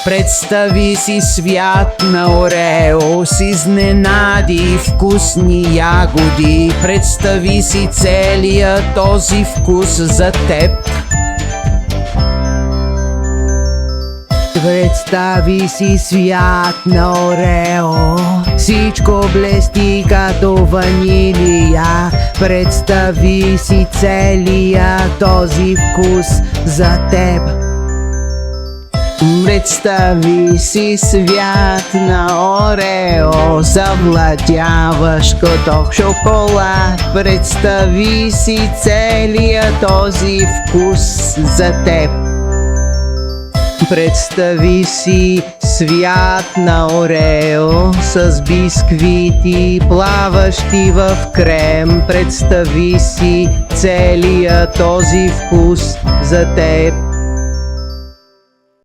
Представи си свят на Орео с изненади и вкусни ягоди. Представи си целия този вкус за теб. Представи си свят на Орео, всичко блести като ванилия. Представи си целия този вкус за теб. Представи си свят на Орео, завладяваш като шоколад. Представи си целия този вкус за теб. Представи си свят на Орео с бисквити, плаващи в крем. Представи си целия този вкус за теб.